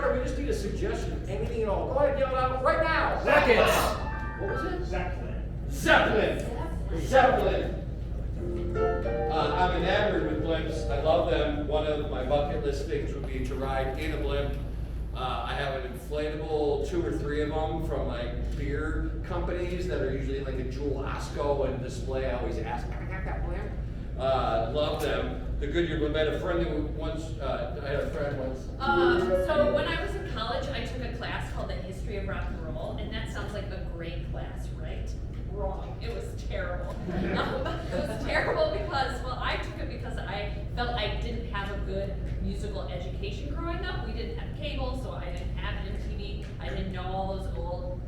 starter. We just need a suggestion, anything at all. Go ahead, yell it out right now. Seconds. What was it? Zeppelin. Zeppelin. Zeppelin. I'm enamored with blimps. I love them. One of my bucket list things would be to ride in a blimp. I have an inflatable 2 or 3 of them from like beer companies that are usually like a Jewel Osco and display. I always ask, can I have that blimp? Love them. The Goodyear blimp. I had a friend who once, So when I was in college, I took a class called the History of Rock and Roll, and that sounds like a great class, right? Wrong. It was terrible. It was terrible because, well, I took it because I felt I didn't have a good musical education growing up. We didn't have cable, so I didn't have MTV. I didn't know all those old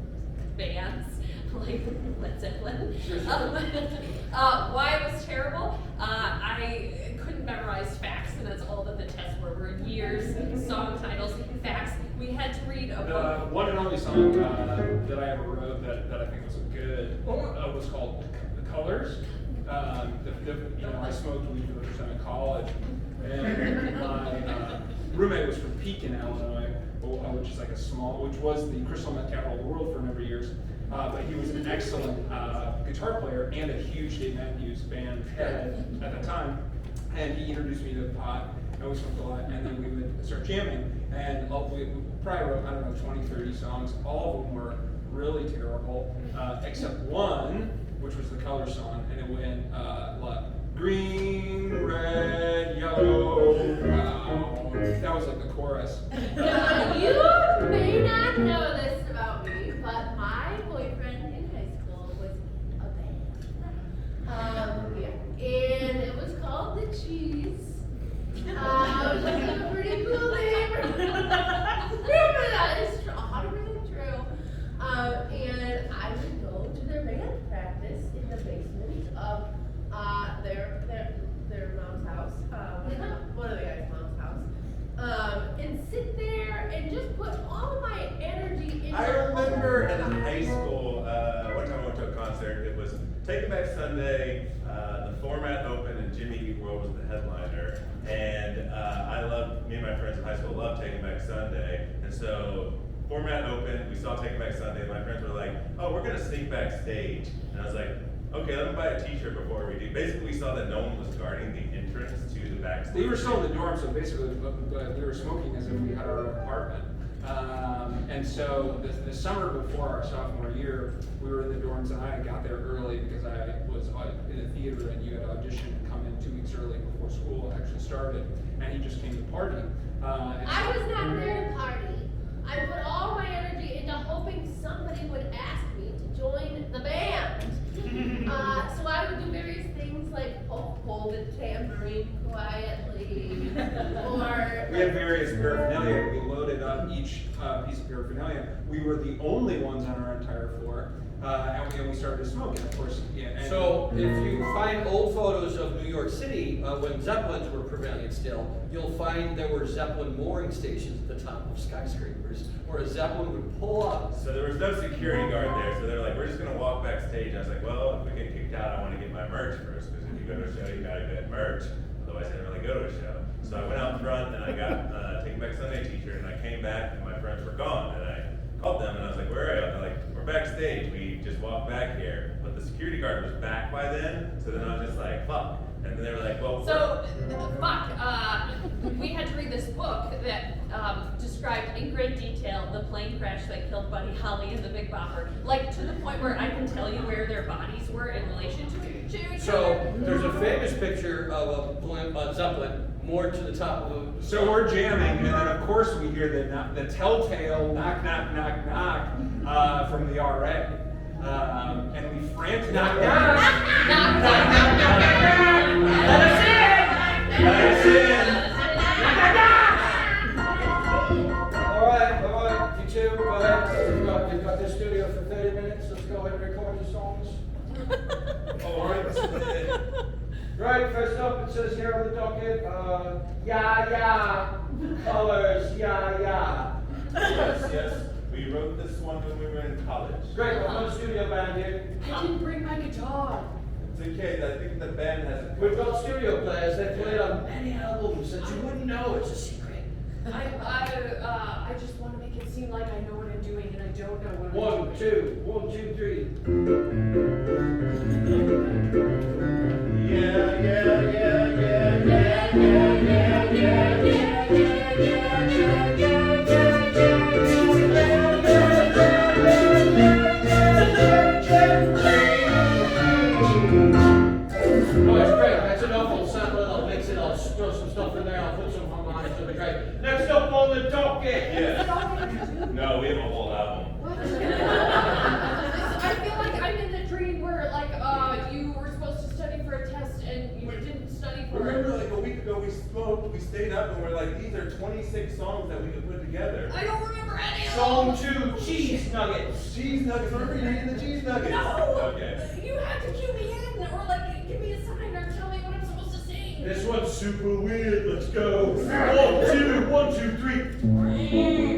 bands like Led Zeppelin. Why it was terrible? I couldn't memorize facts, and that's all that the tests were years, song titles, facts. We had to read a book. The one and only song that I ever wrote that I think was good was called "The Colors." I smoked weed for the first time in college, and my roommate was from Pekin, Illinois, which is like which was the crystal meth capital of the world for a number of years. But he was an excellent guitar player and a huge Dave Matthews Band head at the time. And he introduced me to the pot, and we smoked a lot, and then we would start jamming. And we probably wrote, 20, 30 songs. All of them were really terrible, except one, which was the Color song, and it went like green, red, yellow, brown. That was like the chorus. You may not know this about me, but my boyfriend in high school was in a band. And it was called The Cheese. Which is a pretty cool name. That is 100% true. And I would go to their band practice in the basement of their mom's house, one of the guys' mom's house, and sit there and just put all of my energy into. I remember in high school, one time I went to a concert. It was Taking Back Sunday, the Format Open, and Jimmy Eat World was the headliner. And me and my friends in high school loved Taking Back Sunday. And so, Format Open, we saw Taking Back Sunday. My friends were like, "Oh, we're gonna sneak backstage." And I was like, "Okay, let me buy a t-shirt before we do." Basically, we saw that no one was guarding the entrance to the backstage. We were still in the dorm, so basically, we were smoking as if we had our own apartment. And so the summer before our sophomore year, we were in the dorms, and I got there early because I was in a theater, and you had to audition and come in 2 weeks early before school actually started. And he just came to party. I was not there to party. I put all my energy into hoping somebody would ask me to join the band. So I would do various things like hold the tambourine quietly, or... We had various paraphernalia. We loaded up each piece of paraphernalia. We were the only ones on our entire floor, and we started to smoke. And of course, So if you find old photos of New York City when Zeppelins were prevalent still, you'll find there were Zeppelin mooring stations at the top of skyscrapers where a Zeppelin would pull up. So there was no security guard there, so they're like, "We're just gonna walk backstage." I was like, "Well, if we get kicked out, I want to get my merch first, because if you go to a show, you gotta get merch. Otherwise, I didn't really go to a show." So I went out front and I got a Taking Back Sunday t-shirt, and I came back and my friends were gone, and I called them and I was like, "Where are you?" And they're like, "We're backstage. We just walked back here." But the security guard was back by then, so then I was just like, "Fuck." And then they were like, "Well." We had to read this book that described in great detail the plane crash that killed Buddy Holly and the Big Bopper, like to the point where I can tell you where their bodies were in relation to each So other. there's a famous picture of a blimp on Zeppelin moored to the top of a... So we're jamming, and then of course we hear the telltale knock, knock, knock, knock from the RA. And we frantically... Knock, knock! Knock, knock, knock, knock, knock, knock. Let us in! Let us in! All right, you two, go ahead. We've got this studio for 30 minutes. Let's go ahead and record the songs. All right. Right, first up, it says here on the docket, yeah, colors, yeah. Yes. We wrote this one when we were in college. Great, we're on studio band here. I didn't bring my guitar. It's okay. I think the band has a... We've got studio players. They played on many albums that you wouldn't know. It's a secret. I just want to make it seem like I know what I'm doing, and I don't know what I'm doing. 1, 2, 1, 2, 3. Yeah, yeah, yeah, yeah, yeah, yeah, yeah, No, it's great. That's enough. I'll sample it. I'll mix it. I'll throw some stuff in there. I'll put some harmonics. It'll be great. Next up on the docket. yeah. No, we have a whole album. I feel like I'm in the dream where, like, you were supposed to study for a test and you didn't study for Remember, it. like a week ago, we smoked, we stayed up, and we're like, these are 26 songs that we could put together. I don't remember any of Song them. 2, cheese nuggets. Cheese nuggets. Remember you eating the cheese nuggets? No! Okay. You have to cue me in, or like give me a sign, or tell me what I'm supposed to sing. This one's super weird. Let's go. 1, 2, 3.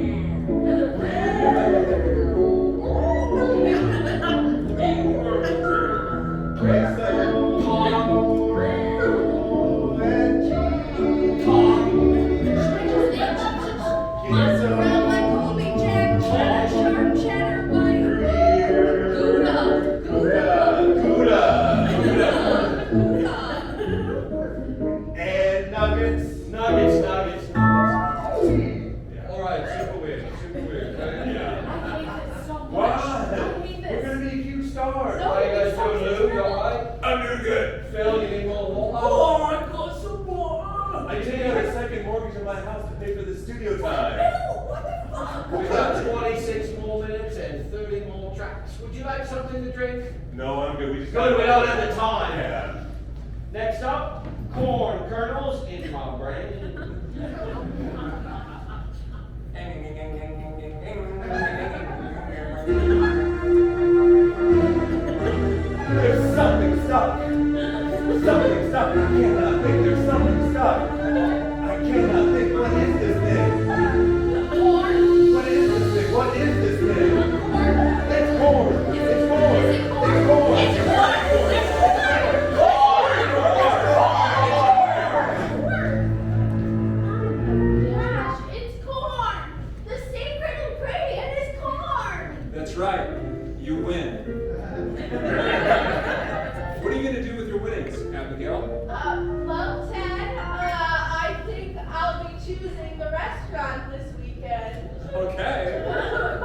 Mozzarella, Colby Jack, cheddar, sharp cheddar, white. Gouda. And nuggets. Nuggets. All right, super weird. Yeah. I hate this so much. What? I hate We're this. gonna be a cute star. No. How you guys doing, Lou? You all right? I'm doing good. Phil, you need more water? I got some more. I take out a second mortgage on my house to pay for the studio time. No, what the fuck? We've got 26 more minutes and 30 more tracks. Would you like something to drink? No, I'm good. We just Good, we don't have the time. Yeah. Next up, corn kernels in my brain. There's something stuck. Something stuck. I cannot think. There's something stuck. I cannot think. What is this thing? Corn. What is this thing? What is this thing? It's corn. It's corn. Is it corn? It's corn. It's corn. It's Gosh, it's corn. The sacred ingredient is corn. That's right. You win. What are you gonna do with your winnings, Abigail? Well, Ted, I think I'll be choosing the restaurant this weekend. Okay.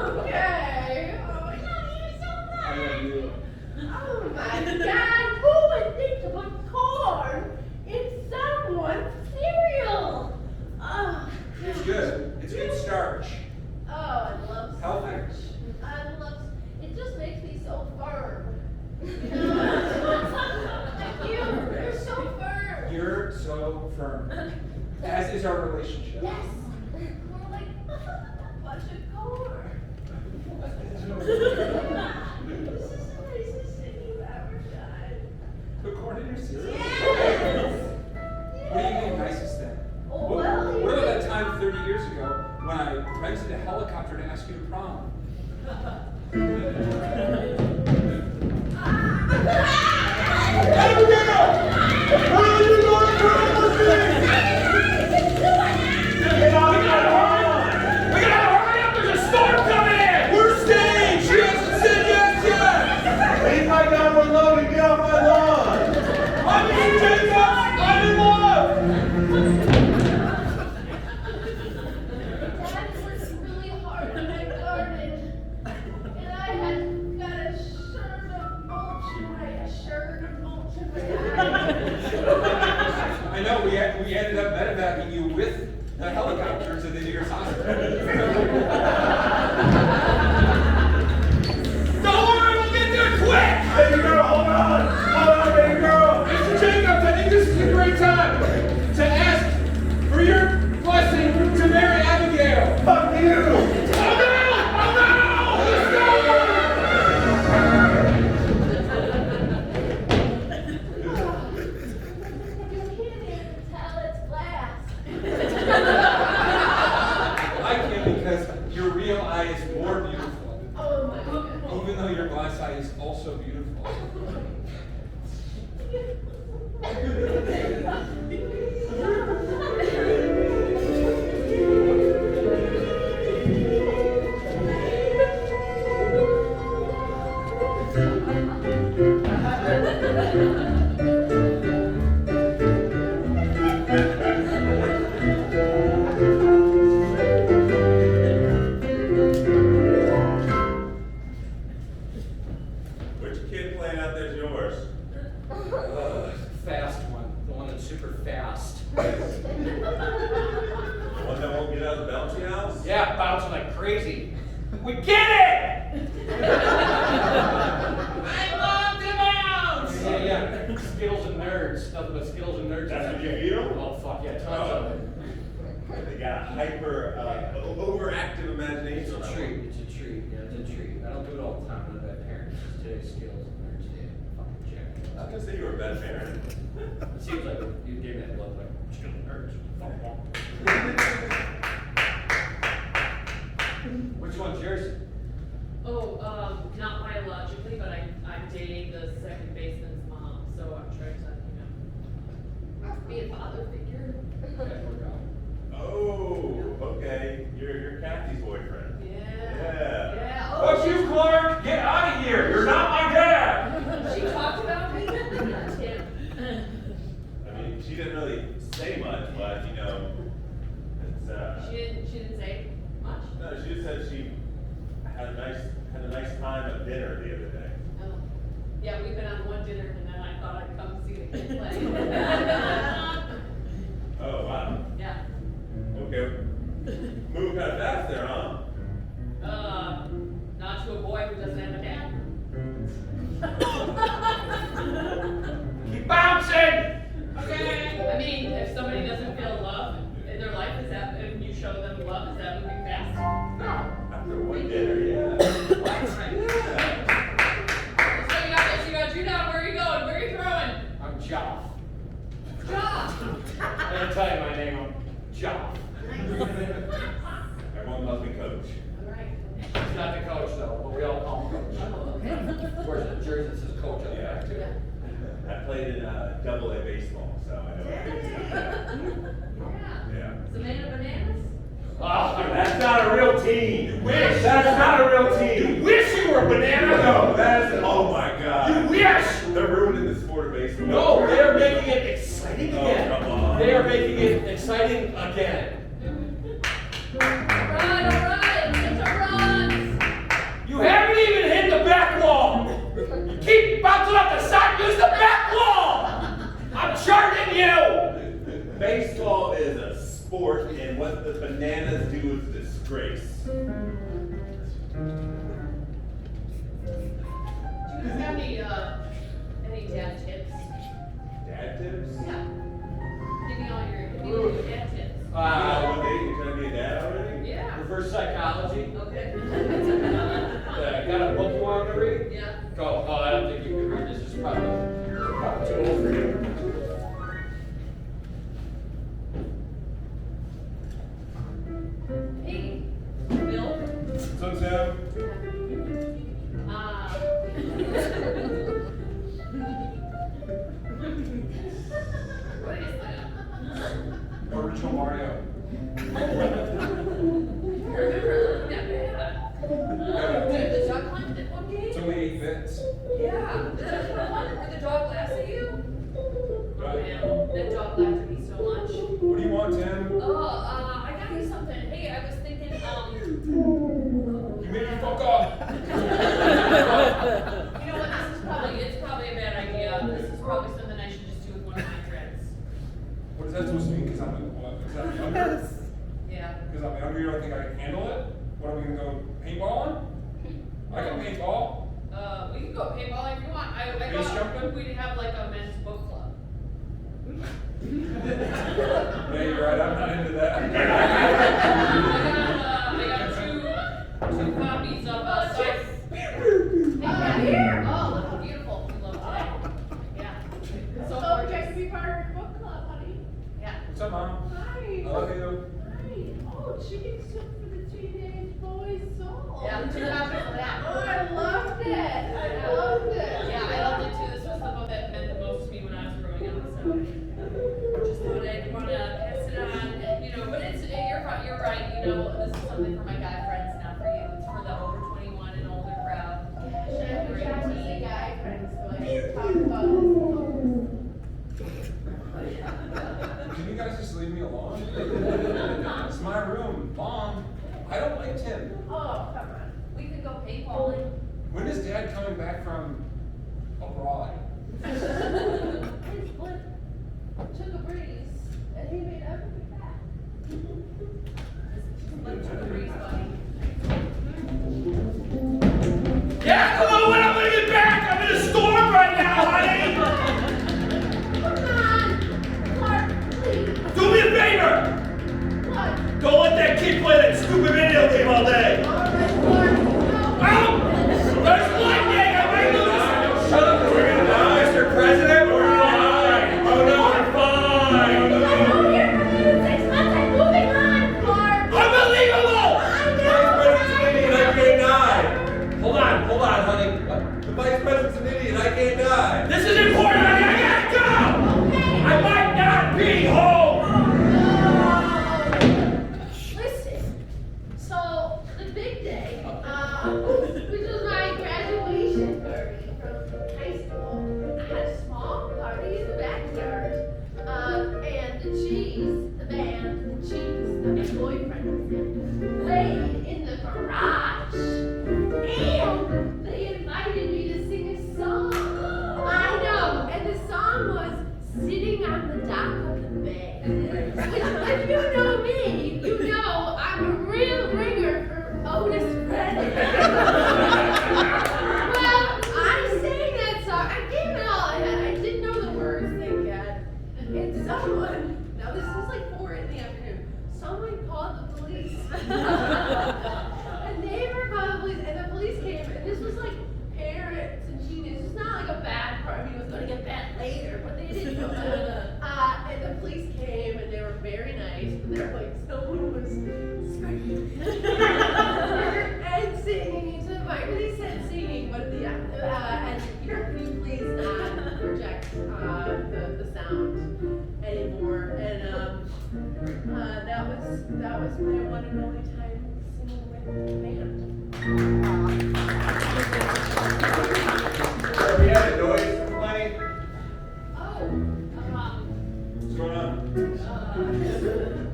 Okay. Oh, you're so I love you. Oh my God! Who would think to put corn in someone's cereal? Oh, It's good. It's good starch. Oh, I love Healthy. starch. I love. It just makes me so firm. Like you're so firm. You're so firm. As is our relationship. Yes. We're like a bunch of corn. This is the nicest thing you've ever done. Put corn in your cereal? Yes. What do you mean nicest thing? Oh, What, well, what about that time 30 years ago when I rented a helicopter to ask you to prom? We're staying! She hasn't said yes yet! Leave my gun alone and get off my lawn. I'm in Jacob! I'm in love! Dad worked really hard in my garden, and I had got a shirt of mulch in my I know, we ended up medevacing you with the helicopter to the nearest hospital. Don't worry, we'll get there quick! Baby girl, hold on. Hold on, baby girl. Mr. Jacobs, I think this is a great time to ask for your blessing to marry Abigail. Fuck you. Oh no! Let's go! You can't even tell it's glass. I can because your real eye is more beautiful, Oh my God. even though your glass eye is also beautiful. overactive imagination. It's a treat. It's a treat. Yeah, it's a treat. I don't do it all the time. I'm not a bad parent. It's today's skills. And there's fucking check. I was gonna say you were a bad parent. It seems like you gave me that look like skill hurts. Which one's yours? Oh, not biologically, but I'm dating the second baseman's mom, so I'm trying to, be a father figure. Oh, okay. You're Kathy's boyfriend. Yeah. Yeah. Oh, Fuck you, Clark! Get out of here! You're not my dad! She talked about me. Tim. I mean, she didn't really say much, but it's She didn't say much. No, she just said she had a nice time at dinner the other day. Oh. Yeah, we've been on one dinner and then I thought I'd come see the kid play. Oh wow. Yeah. Okay. Moving kind of fast there, huh? Not to a boy who doesn't have a dad. Keep bouncing! Okay. I mean, if somebody doesn't feel love in their life, is that, if you show them love, is that moving fast? No. After one dinner, yeah. Right. So you got Judah, where are you going? Where are you throwing? I'm Joff. Job. I'm gonna tell you my name. I'm Joff. Everyone loves me, Coach. All right. He's not the coach though, but we all call him coach. Oh, okay. Where's the jersey that says coach on the back too? Yeah. I played in Double-A baseball, so I know what it is. Yeah. Is the man of bananas? Oh, That's not a real team. You wish. That's not a real team. You wish you were a banana! No, that is. Oh my God. You wish! They're ruining the sport of baseball. No, they're making it exciting Oh, again. come on. They are making it exciting again. Run, it's a run! You haven't even hit the back wall. You keep bouncing off the side. Use the back wall. I'm charging you. Baseball is a sport, and what the bananas do is a disgrace. Do you guys have any dad tips? Dad tips? Yeah. Give me all your dad tips. One day you're trying to be a dad already? Yeah. Reverse psychology. Okay. Got a book you want to read? Yeah. Go. Oh, I don't think you can read. This is probably too old for you. Hey, Bill. What's up, Sam? What is that? Original Mario. Remember looking at that? Did the dog hunt at one It's game? only 8 bits. Yeah. That's what I wondered. Where the dog laughs at you? Oh Right. man, that dog laughed at me so much. What do you want, Tim? I got you something. Hey, I was thinking, You made me fuck up! you know what, it's probably a bad idea. This is probably something I should just do with one of my friends. What is that supposed to mean? Because I'm younger? Yeah. Because I'm younger, you don't think I can handle it? What are we gonna go paintballing? I can paintball. We can go paintball if you want. I Base thought jumping? we'd have like a men's book club. Yeah, you're right, I'm not into that. I got two copies of Science. Oh, look how beautiful you look today. Yeah. So gorgeous. be part of your book club, honey. Yeah. What's up, Mom? Hi. I love you. Hi. Oh, chicken soup for the teenage boy's soul. Yeah, two copies of that. Oh, I loved it. I loved it. Yeah, I loved it too. This was the book that meant the most to me when I was growing up. So just thought I'd want to pass it on. But you're right. This is something for my guy friends, not for you. It's for the over 21 and older crowd. Gosh, I wish I was a guy friend so I could talk about this. Can you guys just leave me alone? It's my room. Mom, I don't like Tim. Oh, come on. We could go paintballing. When is Dad coming back from abroad? His foot took a breeze and he may never be back. Let's do the breeze, buddy. Yeah, hello, when I'm gonna get back? I'm in a storm right now, honey. Come on! Clark, please. Do me a favor. What? Go Don't let that kid play that stupid video game all day. There's lightning! I might lose! Shut up, we're gonna die, Mr. President. We're fine. Oh no, we're fine. I'm here for 6 months. I'm moving on, Clark. Unbelievable! Vice President's an idiot, I can't die. Hold on, honey. The Vice President's an idiot, I can't die. This is important, honey. I gotta go! I might not be home! Listen, so the big day, which was my graduation party from high school, I had a small party in the backyard, and the Cheese, my boyfriend, played in the garage, and they invited me to sing a song. I know, and the song was "Sitting on the Dock of the Bay." If you know me, you know I'm a real ringer for Otis Redding. Well, I sang that song. I gave it all I had. I didn't know the words, thank God. And someone, now this is like 4 in the afternoon, someone called the police. A neighbor called the police, and the police came, and this was like parents and teenagers. It's not like a bad part. I mean, it was going to get bad later, but they didn't know that. And the police came, and they were very nice, and they were like, someone was screaming and singing into the mic. They said singing, but and can you please not project the sound anymore? And that was my one and only time singing with the band. We had a noise complaint. Oh, What's going on?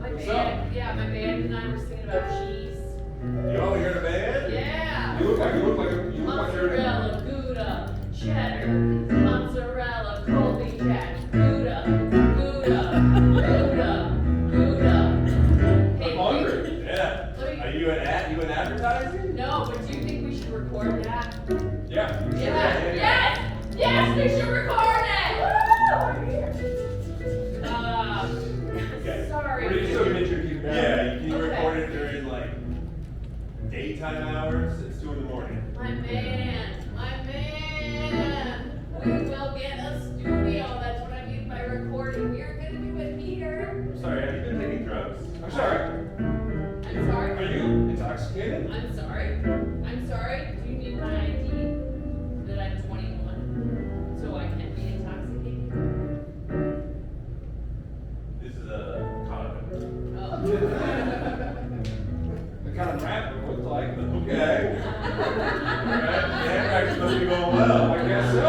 my band, my band and I were singing about cheese. You all here in a band? Yeah. You look like you're Mozzarella, Gouda, cheddar, mozzarella, Colby Jack, Gouda, Gouda, Gouda, Gouda. Hey, I'm hungry. Yeah. Let me- Are you an advertising? No, but do you think we should record that? Yeah. Yes, we should record it. Okay. Sorry. We're just so good at your keep down. Yeah, you Okay. record it during like daytime hours. It's 2 in the morning. My man. We will get a studio. That's what I mean by recording. We are gonna do it here. I'm sorry, have you been taking drugs? I'm sorry. I'm sorry. Are you intoxicated? I'm sorry. Do you need my ID? That I'm 21, so I can be intoxicated? This is a condom. Oh. The kind of rap it looked like. Okay. Alright, the handwriting's supposed to be going well. I guess so.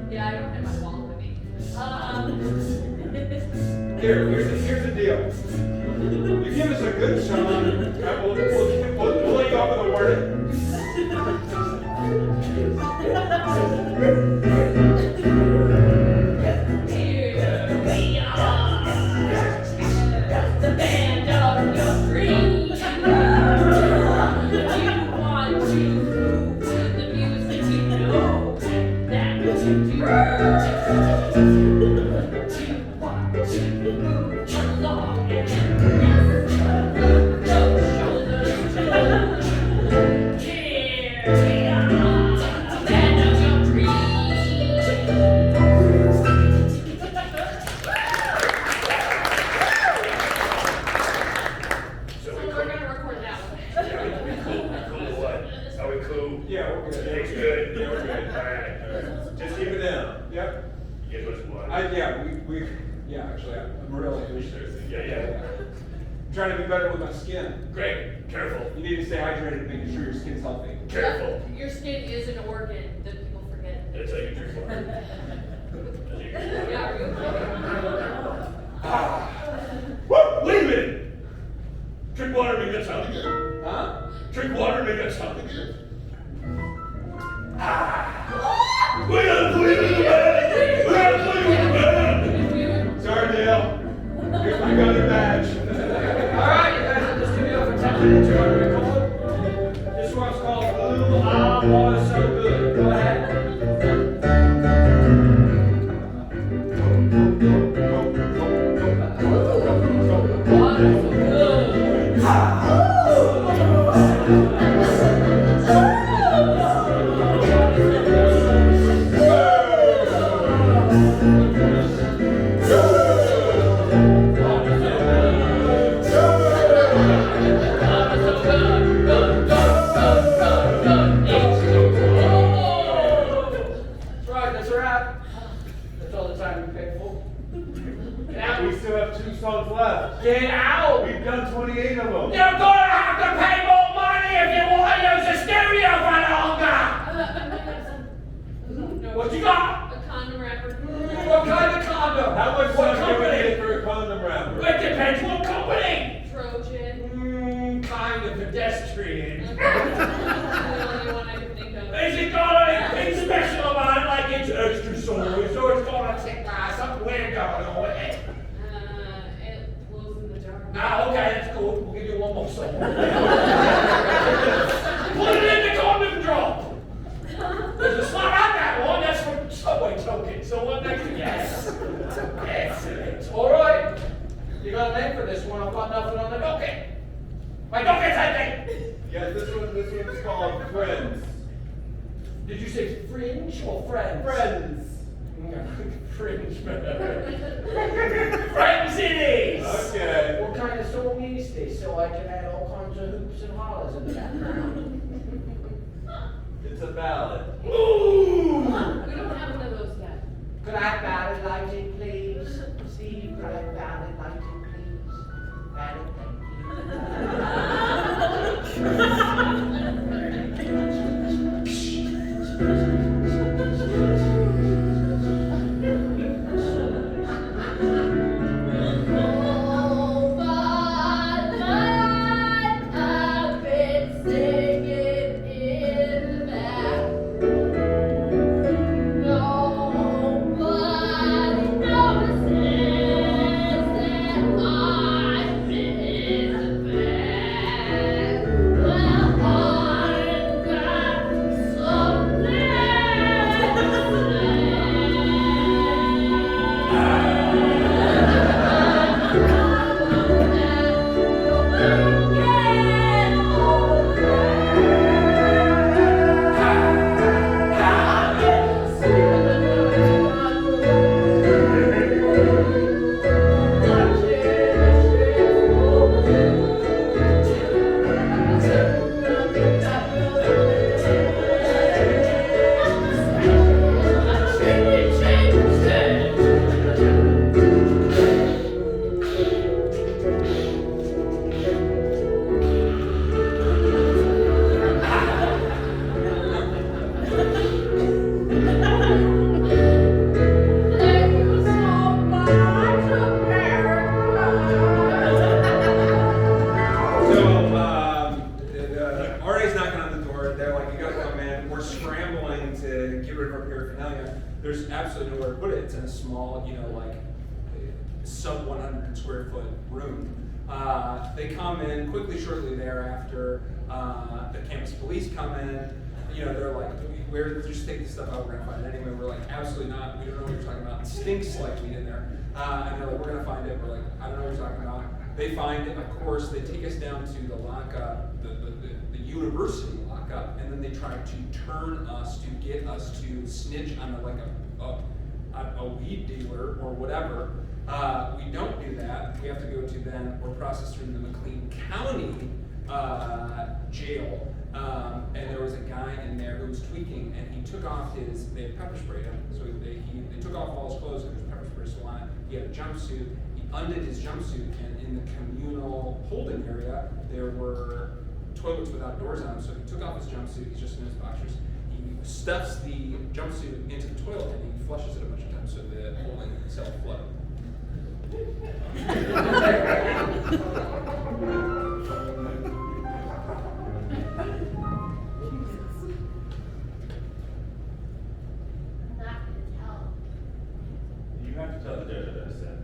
Yeah, I don't have my wallet with me. Here's the deal. You give us a good song, we'll let you off with a word. Here we are, the band of your dreams. You want to move to the music, you know that you do. You want to move along and rest those shoulders too. Here we are, the band of your dreams. So we're gonna record that one. Cool what? Are we cool? Yeah, we're good. Everything's good? Yeah, we're good. Alright. Just keep it down. Yep. You guys want some water? Actually, I'm really Yeah. I'm trying to be better with my skin. Great. Careful. You need to stay hydrated, making sure your skin's healthy. Careful. Your skin is an organ that people forget. That's how you drink water. Yeah, are you okay? Whoa, wait a minute! Drink water and make that sound again. Huh? Drink water and make that sound again. We gotta play with the band! We gotta play with the band! Sorry, Dale. Here's my gun and badge. All right, you guys in the studio for 10 minutes. You want to record? This one's called Blue Ah Water So Good. Go ahead. Water so good. this one. I've got nothing on the docket. My docket's empty. Yeah, this one's called Friends. Did you say fringe or friends? Friends. Fringe. Friends it is. Okay. What kind of song is this, so I can add all kinds of hoops and hollers in the background? It's a ballad. Ooh! We don't have one of those yet. Could I have ballad lighting, please? Steve, could I have ballad lighting, please? Ballad, Oh, but I've been singing in the back. Nobody notices that I've been in the back. Well, I've got something The RA's knocking on the door. They're like, you gotta come in. We're scrambling to get rid of our paraphernalia. There's absolutely nowhere to put it. It's in a small, sub 100 square foot room. They come in quickly, shortly thereafter. The campus police come in. They're like, we're just take this stuff out. We're gonna find it anyway. We're like, absolutely not. We don't know what you're talking about. It stinks like weed in there. And they're like, we're gonna find it. We're like, I don't know what you're talking about. They find it. Of course, they take us down to the lockup, the university lockup, and then they try to turn us to get us to snitch on a weed dealer or whatever. We don't do that. We have to go to then, we're processed through the McLean County jail. And there was a guy in there who was tweaking, and he took off they had pepper sprayed him. So they took off all his clothes, and there's pepper spray still on it. He had a jumpsuit. He undid his jumpsuit, and in the communal holding area, there were toilets without doors on them. So he took off his jumpsuit. He's just in his boxers. He stuffs the jumpsuit into the toilet, and he flushes it a bunch of times so the holding itself flooded. Not gonna tell. You have to tell the judge I'm innocent.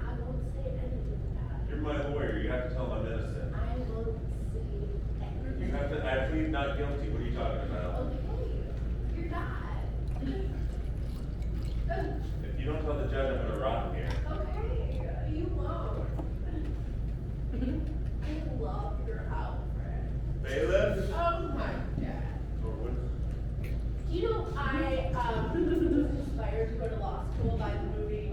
I won't say anything about it. You're my lawyer. You have to tell him I'm innocent. I won't say anything. You have to. I plead not guilty. What are you talking about? Okay, you're not. If you don't tell the judge, I'm gonna rot in here. Okay, you won't. I love your outfit. Bailiff? Oh my god. Or what? Do you know I was inspired to go to law school by the movie?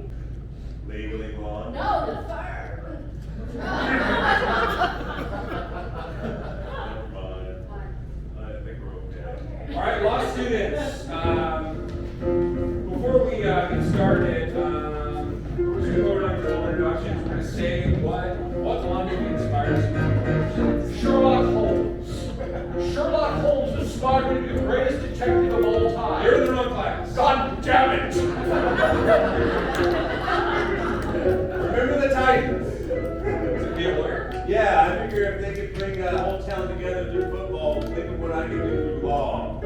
Legally blonde? No, The Firm. Never mind. I think we're okay. All right, law students. Before we get started, we're just going to go around for little introductions. We're going to say what London inspires you. Sherlock Holmes. Sherlock Holmes inspired me to be the greatest detective of all time. You're in the wrong class. God damn it! Remember the Titans. To be a lawyer. Yeah, I figure if they could bring the whole town together through football, think of what I could do through law.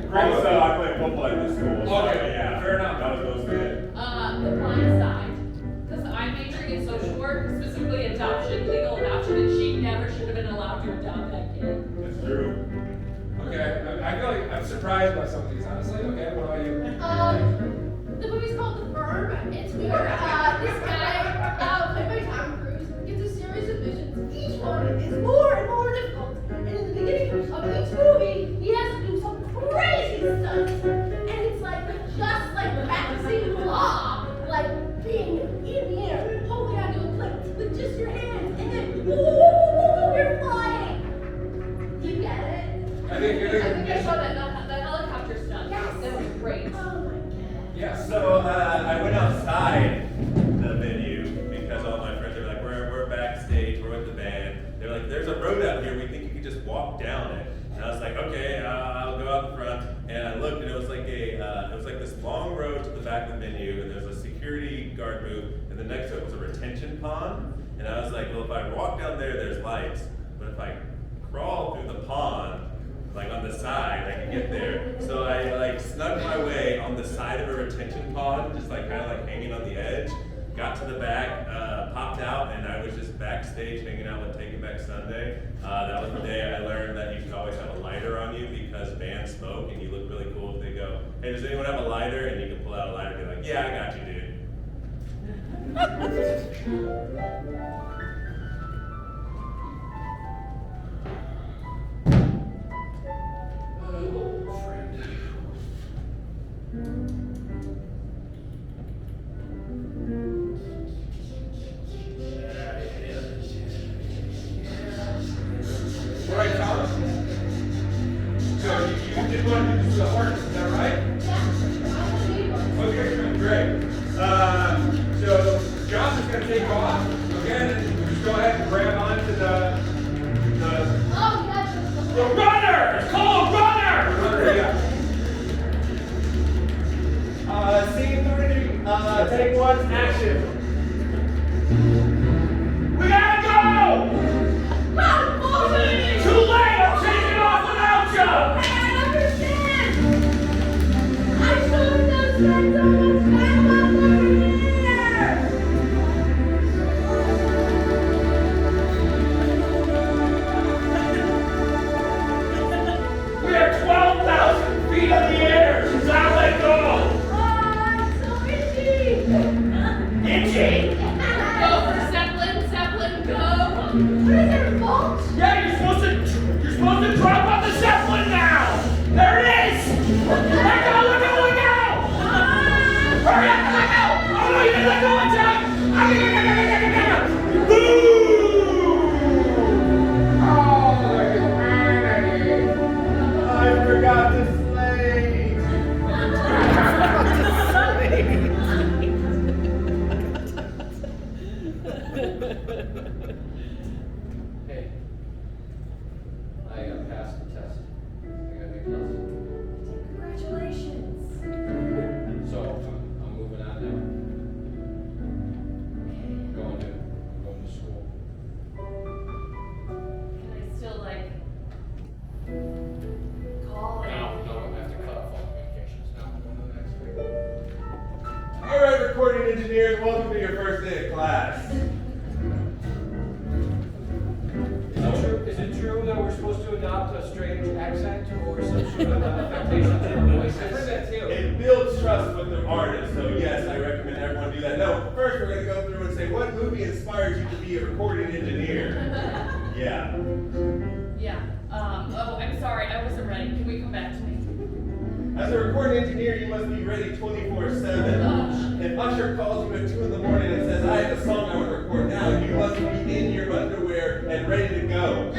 Also, I play football at this school. So Okay, yeah, fair enough. That was good. The blind side, because I'm majoring in social work, specifically adoption, legal adoption, and she never should have been allowed to adopt that kid. It's true. Okay, I feel like I'm surprised by some of these, honestly. Okay, what about you? The movie's called The Firm. It's where this guy I think I saw that, the helicopter stuff. Yes. That was great. Oh my god. yeah. So I went outside the venue because all my friends are like, we're backstage, we're with the band. They're like, there's a road out here, we think you could just walk down it. And I was like, okay, I'll go out the front. And I looked, and it was like this long road to the back of the venue, and there's a security guard booth, and the next to it was a retention pond. And I was like, well, if I walk down there, there's lights. But if I crawl through the pond, like on the side, I can get there. So I like snuck my way on the side of a retention pond, just like kind of like hanging on the edge. Got to the back, popped out, and I was just backstage hanging out with Taking Back Sunday. That was the day I learned that you should always have a lighter on you because bands smoke and you look really cool if they go, hey, does anyone have a lighter? And you can pull out a lighter and be like, yeah, I got you, dude. All right, Thomas. So you did want to do the horse, is that right? Okay, great. So Josh is going to take off. Again, just go ahead and grab onto the Oh, yes. The runner! It's called runner! runner. Yeah. Scene 3, take 1, action. We gotta go! Too late! I'm taking off without you! I understand. I saw those friends almost fell off over here. We are 12,000 feet in the air since I let go! Oh, I'm so itchy. Itchy! Go for Zeppelin, go. What is there, a vault? Yeah, you're supposed to drop off the Zeppelin now! There it is! Let go, let go, let go! Hurry up, let go! Oh no, you didn't let go in time! Boo! Oh, look at Manny. I forgot to slate. Hey, I passed the test. I got a class. Congratulations. So I'm moving on now. Going to school. Can I still like call No, it? I have to cut off all communications now. I'm going to the next week. All right, recording engineers, welcome to your first day of class. Is it true that we're supposed to adopt a strange accent or some sort of affectation to the voices? I've heard that too. It builds trust with the artist, so yes, I recommend everyone do that. No, first we're going to go through and say, what movie inspired you to be a recording engineer? Yeah. Yeah. Oh, I'm sorry, I wasn't ready. Can we come back to me? As a recording engineer, you must be ready 24/7. If Usher calls you at 2 in the morning and says, I have a song I want to record now, you must be in your underwear and ready to go.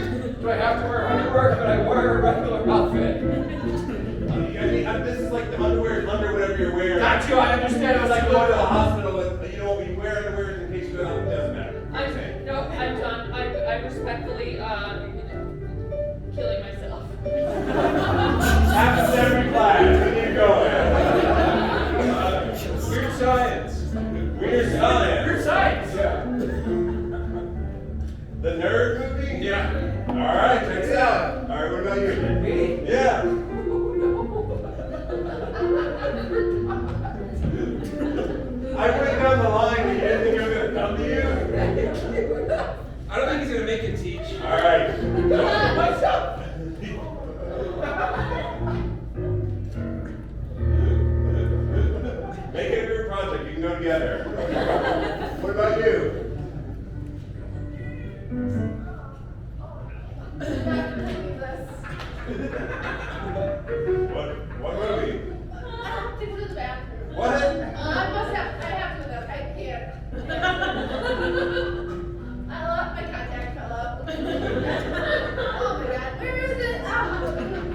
Do I have to wear underwear? Could I wear a regular outfit? This is like the underwear is under whatever you're wearing. Got you, I understand. I was like, you go to the hospital with, you know what, we wear underwear in case you go out, it doesn't matter. No, I'm done. I'm respectfully, killing myself. Happens every class. Keep going. Weird science. Weird science. Weird science, yeah. The nerd movie? Yeah. All right, check it out. All right, what about you? Me? Yeah. I went down the line. You didn't think I was going to come to you? I don't think he's going to make it teach. All right. What's up? Make it a group project. You can go together. What about you? What movie? I have to go to the bathroom. What? I have to go. I can't. My contact fell out. Oh my god, where is it? Oh.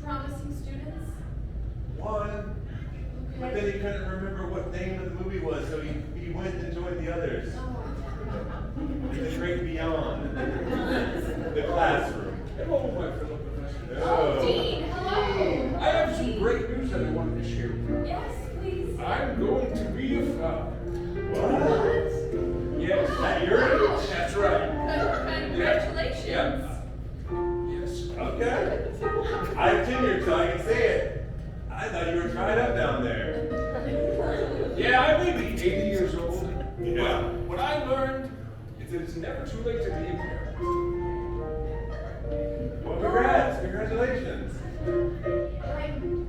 promising students? One. But then he couldn't remember what name of the movie was, so he went and joined the others. The great beyond. The classroom. Hello, my fellow professors. Oh, Dean, hello. I have some great news that I wanted to share with you. Yes, please. I'm going to be a father. What? Yes, At your age? that's right. Congratulations. Yep. Yes. Okay. I'm tenured, so I can say it. I thought you were tied up down there. Yeah, I may be 80 years old. Yeah. But what I learned is that it's never too late to be a parent. Well, congrats. Congratulations. I'm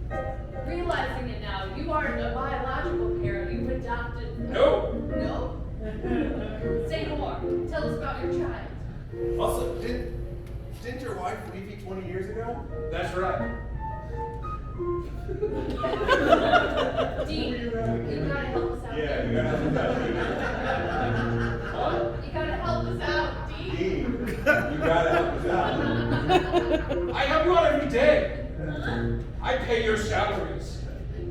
realizing it now. You aren't a biological parent. You've adopted. Nope. No? Say more. Tell us about your child. Also, didn't your wife leave you 20 years ago? That's right. Dean, you gotta help us out. Yeah, you gotta help us out. Huh? You gotta help us out, Dean. Dean, you gotta help us out. I help you out every day. I pay your salaries.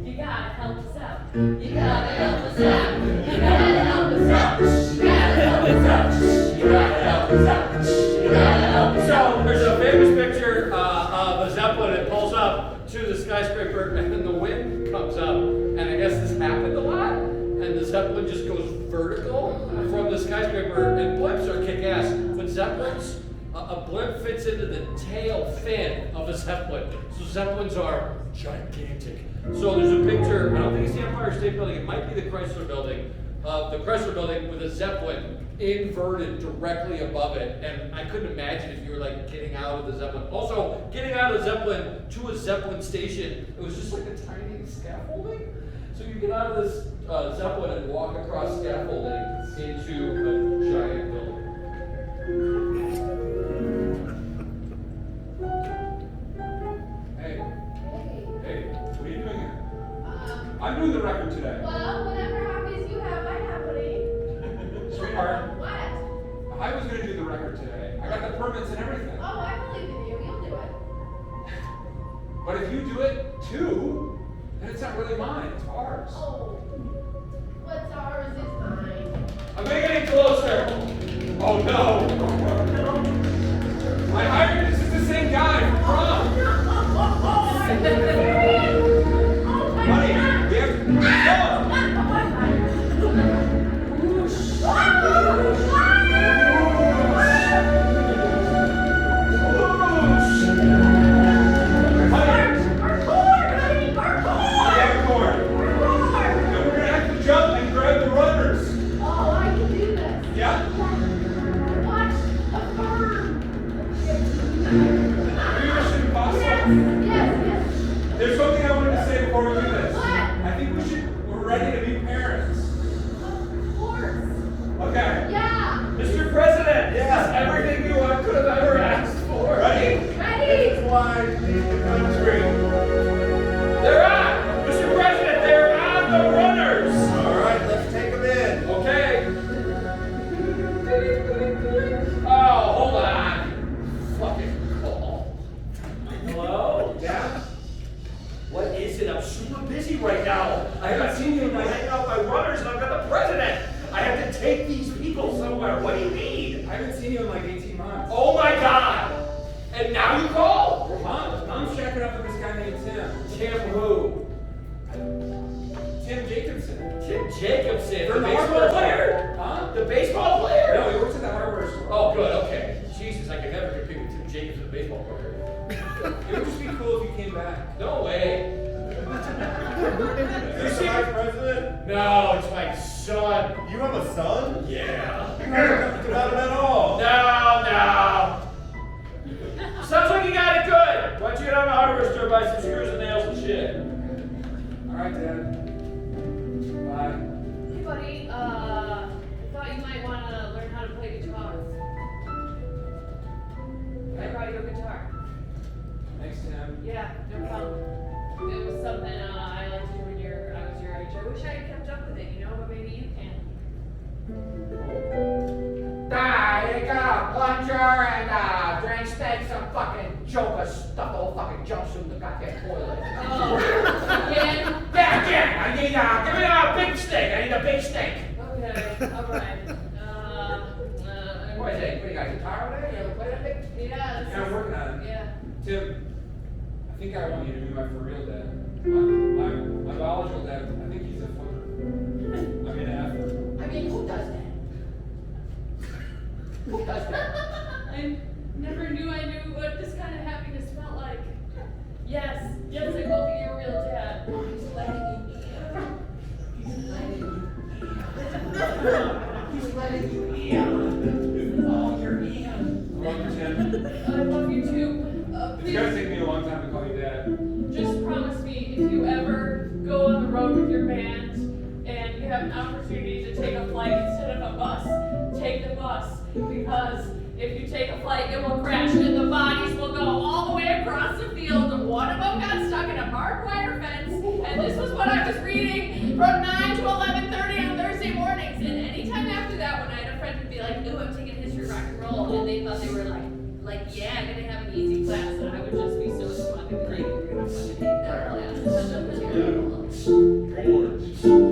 You gotta help us out. You gotta help us out. You gotta help us out. You gotta help us out. You gotta help us out. You gotta help us out. So there's a famous picture of a Zeppelin that pulls up to the skyscraper and then the wind comes up. And I guess this happened a lot. And the Zeppelin just goes vertical from the skyscraper. And blimps are kick-ass. But Zeppelins, a blimp fits into the tail fin of a Zeppelin. So Zeppelins are gigantic. So there's a picture, I don't think it's the Empire State Building, it might be the Chrysler Building. The Chrysler Building with a Zeppelin inverted directly above it. And I couldn't imagine if you were like getting out of the Zeppelin. Also, getting out of the Zeppelin to a Zeppelin station, it was just like a tiny scaffolding. So you get out of this Zeppelin and walk across scaffolding into a giant building. Hey, hey, what are you doing here? Um, I'm doing the record today. well, whatever hobbies you have, I have, buddy. Sweetheart, What? I was gonna do the record today. I got the permits and everything. Oh, I believe in you. You'll do it. But if you do it too, then it's not really mine, it's ours. Oh, what's ours is mine. I'm making it closer. Oh no. I hired, this is the same guy from prom. Honey, we have to jump and grab the runners. Oh, I can do this. Yeah? Watch a farm. Mission Impossible. Yes. There's something I wanted to say before we do this. What? I think we're ready to be parents. Of course. Okay. Yeah. Mr. President, Yeah. this is everything you could have ever asked for. Ready? Ready? Fly the country. They're on! Mr. President, they're on the runners! All right, let's take them in. Okay. Oh, hold on. Fucking call. Hello? Yeah? What is it? I'm super busy right now. I haven't seen you in my hang out my runners and I've got the president. I have to take these people somewhere. What do you need? I haven't seen you in like 18 months. Oh my God! And now you call? Mom's checking up with this guy named Tim. Tim who? Tim Jacobson. Tim Jacobson, From the the baseball hardware player? store. Huh? The baseball player? No, he works at the hardware store. Oh, good, okay. Jesus, I could never compete with Tim Jacobson, the baseball player. It would just be cool if you came back. No way. Is this the vice president? No, it's my son. You have a son? Yeah. You haven't talked about him at all. No. Sounds like you got it good. Why don't you get on the hardware store, buy some screws and nails and shit? All right, Dad. Bye. Hey, buddy, I thought you might want to learn how to play guitar. I brought you a guitar. Thanks, Tim. Yeah, no problem. It was something I liked to do when I was your age. I wish I had kept up with it, but maybe you can. There you go, plunger and drinks, take some fucking Joker stuffed the whole fucking jumpsuit in the goddamn toilet. Oh, again? Yeah, again. I need give me a big steak. I need a big steak. Okay, all right. What is it? What do you got? Guitar over there? You ever play that thing? Yes. Yeah, I'm working on it. Yeah. Tim, I think I want you to be my for real dad. My biological dad, I think he's a flipper. I mean, an effort. I mean, who does that? Who does that? I never knew I knew what this kind of happiness felt like. Yes, I will be your real dad. He's letting you in. He's letting you in. He's letting you in. Oh, you're in. I love you, Tim. I love you too. It's Please, gonna take me a long time to call you dad. just promise me if you ever go on the road with your band and you have an opportunity to take a flight instead of a bus, take the bus. Because if you take a flight, it will crash and the bodies will go all the way across the field. One of them got stuck in a barbed wire fence, and this was what I was reading from 9 to 11:30 on Thursday mornings. And anytime after that, when I had a friend who'd be like, "Ooh, I'm taking history, rock and roll," and they thought they were like, yeah, I'm gonna have an easy class, and I would just be so smug and be like, "You're gonna fucking hate that class." It was terrible. Boards.